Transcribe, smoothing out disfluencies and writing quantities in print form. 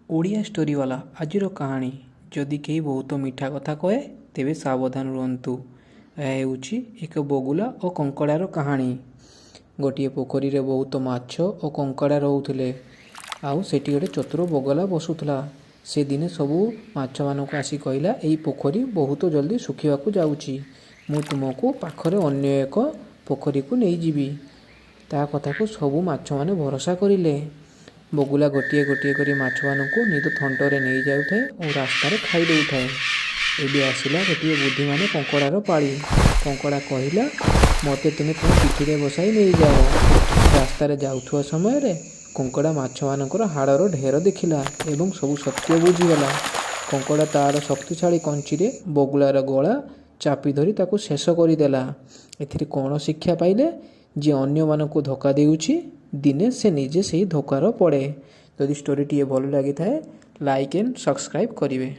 Odia story वाला आज कहानी जदि कहीं बहुत मीठा कथा कहे तेबे सावधान रुहतु। यह एक बगुला और कंकड़ार कहानी। गोटे पोखरी रे बहुत माछ और कंकड़ा रोते आउ सेठी गोटे चतुर बगला बसुला। से दिने सबू माछ मानक आसी कहला यही पोखरी बहुत जल्दी सुखिवाक जाऊँगी, मु तुमको पाखरे अन्य एक पोखरी को नहीं जीवी। ता कथा को सबू माछ माने भरोसा करिले। बगुला गोटे गोटे कर माछ मानक निज थंटरे नहीं जाऊे और रास्तार खाई दे। एबे आसला गोटे बुद्धिमान कंकड़ार पाड़ी। कंकड़ा कहला मते तुम्हें तुम पिठी बसाई नहीं जाओ। रास्तार जाऊथुआ समय रे कंकड़ा माछ मानकर हाड़र ढेर देखिला एवं सबू सत्य बुझीगला। कंकड़ा तार शक्तिशाली कंची बगुलार गला चापी धरी ताकू शेष करदेला। एथिरे कौन शिक्षा पाइले जे अन्य मानक धोखा देउछि दिने से निजे से ही धोकार पड़े। जदि स्टोरी टी भल लगी थाए लाइक एंड सब्सक्राइब करिवे।